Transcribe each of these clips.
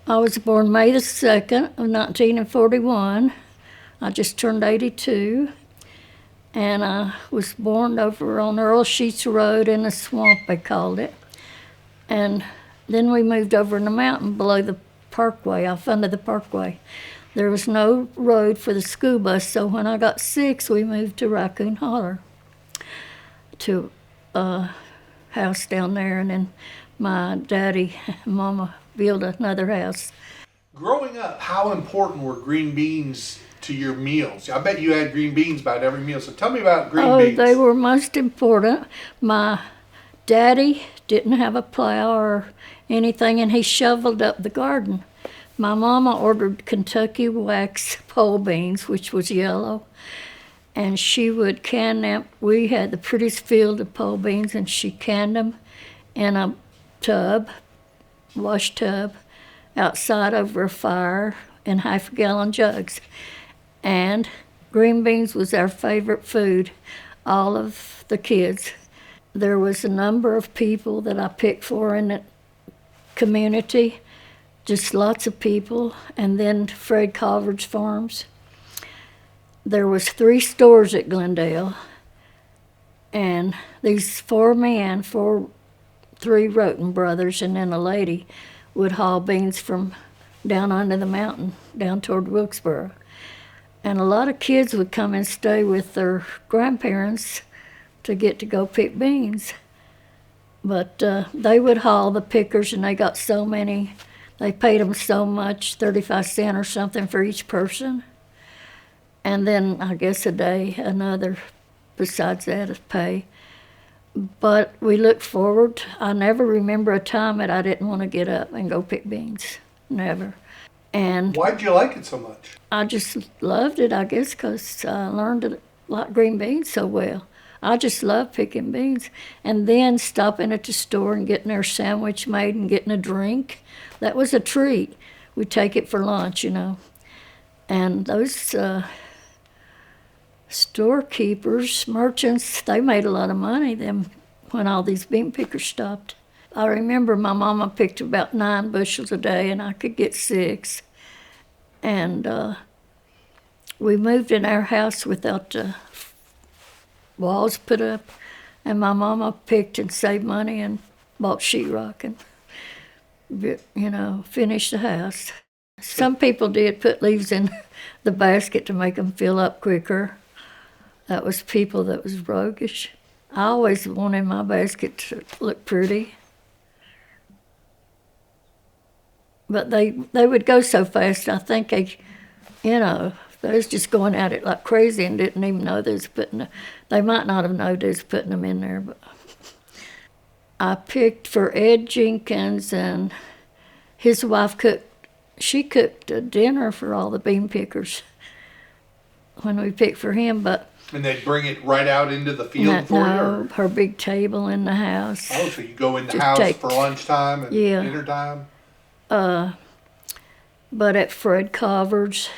I was born May the 2nd of 1941. I just turned 82. And I was born over on Earl Sheets Road in a swamp, they called it. And then we moved over in the mountain below the parkway, off under the parkway. There was no road for the school bus, so when I got 6, we moved to Raccoon Holler, to a house down there, and then my daddy and Momma built another house. Growing up, how important were green beans to your meals? I bet you had green beans about every meal, so tell me about green beans. Oh, they were most important. My daddy didn't have a plow or anything, and he shoveled up the garden. My mama ordered Kentucky wax pole beans, which was yellow, and she would can them. We had the prettiest field of pole beans, and she canned them in a tub, wash tub, outside over a fire in half-gallon jugs. And green beans was our favorite food, all of the kids. There was a number of people that I picked for in the community, just lots of people, and then Fred Culver's Farms. There was 3 stores at Glendale, and these 4 men, 3 Roten brothers, and then a lady, would haul beans from down under the mountain, down toward Wilkesboro. And a lot of kids would come and stay with their grandparents to get to go pick beans. But they would haul the pickers, and they got so many. They paid them so much, 35 cents or something for each person. And then I guess a day, another besides that of pay. But we looked forward. I never remember a time that I didn't want to get up and go pick beans. Never. And why'd you like it so much? I just loved it, I guess, because I learned to like green beans so well. I just loved picking beans. And then stopping at the store and getting our sandwich made and getting a drink. That was a treat. We'd take it for lunch, you know. And those storekeepers, merchants, they made a lot of money then when all these bean pickers stopped. I remember my mama picked about 9 bushels a day, and I could get 6. And we moved in our house without the walls put up, and my mama picked and saved money and bought sheetrock and, you know, finished the house. Some people did put leaves in the basket to make them fill up quicker. That was people that was roguish. I always wanted my basket to look pretty. But they would go so fast, I think they was just going at it like crazy and didn't even know they was they might not have known they was putting them in there. But I picked for Ed Jenkins, and his wife she cooked a dinner for all the bean pickers when we picked for him, but... And they'd bring it right out into the field for you? No, her big table in the house. Oh, so you go in the house for lunchtime and dinner time? But at Fred Culver's,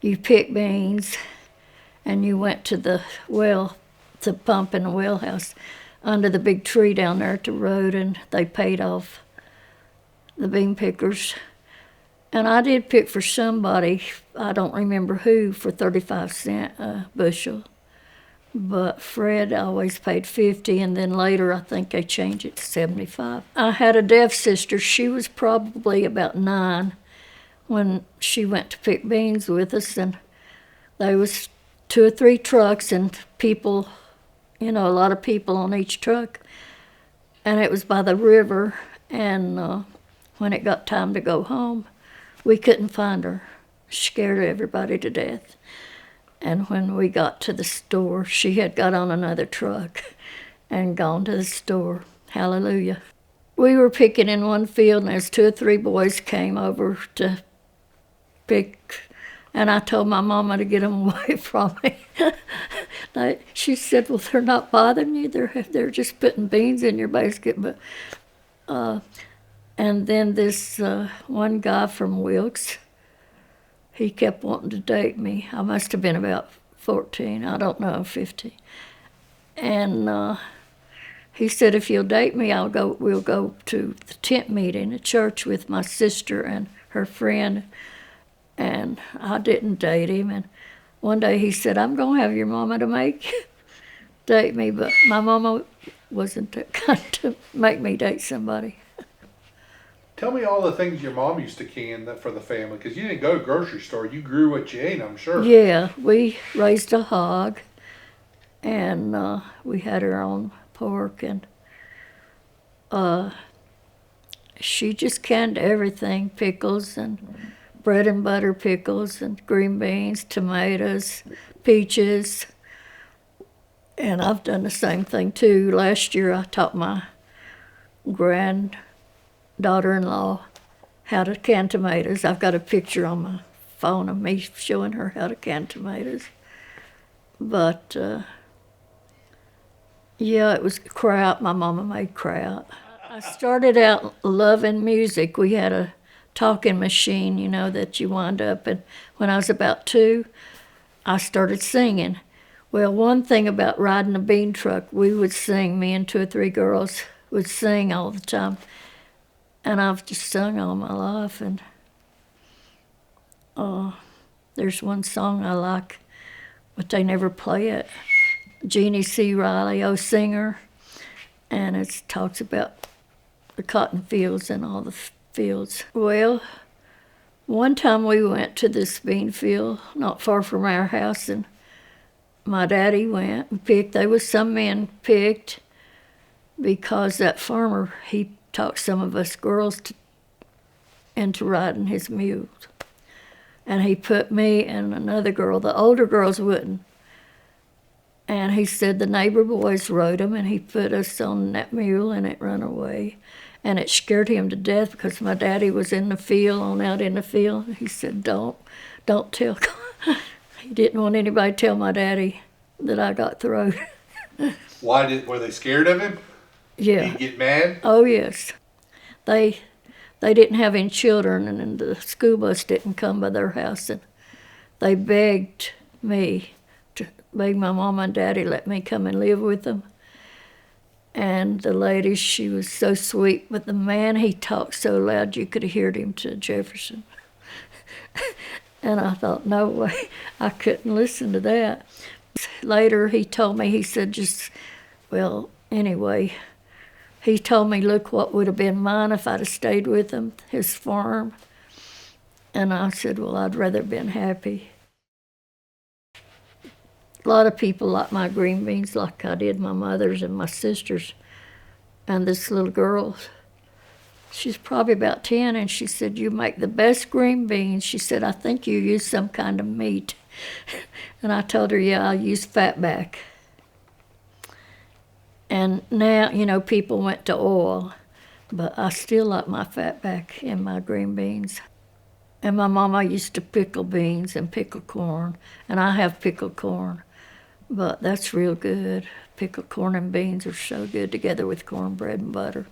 you picked beans, and you went to the well to pump in the well house under the big tree down there at the road, and they paid off the bean pickers. And I did pick for somebody, I don't remember who, for 35 cents a bushel. But Fred always paid 50, and then later I think they changed it to 75. I had a deaf sister. She was probably about 9 when she went to pick beans with us, and there was 2 or 3 trucks and people, a lot of people on each truck. And it was by the river, and when it got time to go home, we couldn't find her. She scared everybody to death. And when we got to the store, she had got on another truck and gone to the store. Hallelujah. We were picking in one field, and as 2 or 3 boys came over to pick, and I told my mama to get them away from me. She said, well, they're not bothering you. They're just putting beans in your basket. But and then this one guy from Wilkes, he kept wanting to date me. I must have been about 14, I don't know, 15. And he said, if you'll date me, we'll go to the tent meeting at church with my sister and her friend. And I didn't date him. And one day he said, I'm going to have your mama to date me. But my mama wasn't that kind to make me date somebody. Tell me all the things your mom used to can for the family, because you didn't go to grocery store. You grew what you ate, I'm sure. Yeah, we raised a hog, and we had our own pork, and she just canned everything, pickles and bread and butter pickles and green beans, tomatoes, peaches. And I've done the same thing too. Last year I taught my granddaughter-in-law how to can tomatoes. I've got a picture on my phone of me showing her how to can tomatoes. But yeah, it was kraut. My mama made kraut. I started out loving music. We had a talking machine, you know, that you wind up. And when I was about 2, I started singing. Well, one thing about riding a bean truck, we would sing. Me and 2 or 3 girls would sing all the time. And I've just sung all my life. And there's one song I like, but they never play it. Jeannie C. Riley, Oh Singer. And it talks about the cotton fields and all the fields. Well, one time we went to this bean field not far from our house, and my daddy went and picked. There was some men picked because that farmer, he talked some of us girls into riding his mules. And he put me and another girl, the older girls wouldn't. And he said the neighbor boys rode him, and he put us on that mule, and it ran away. And it scared him to death because my daddy was in the field, out in the field. He said, don't tell. He didn't want anybody to tell my daddy that I got thrown. Were they scared of him? Yeah. Did he get mad? Oh, yes. They didn't have any children, and the school bus didn't come by their house. And they begged my mom and daddy let me come and live with them. And the lady, she was so sweet, but the man, he talked so loud you could have heard him to Jefferson. And I thought, no way, I couldn't listen to that. Later he told me, he said anyway, he told me, look what would have been mine if I'd have stayed with him, his farm. And I said, well, I'd rather have been happy. A lot of people like my green beans like I did my mother's and my sister's. And this little girl, she's probably about 10, and she said, you make the best green beans. She said, I think you use some kind of meat. And I told her, yeah, I use fatback. And now, you know, people went to oil, but I still like my fatback in my green beans. And my mama used to pickle beans and pickle corn, and I have pickled corn. But that's real good. Pickled corn and beans are so good together with cornbread and butter.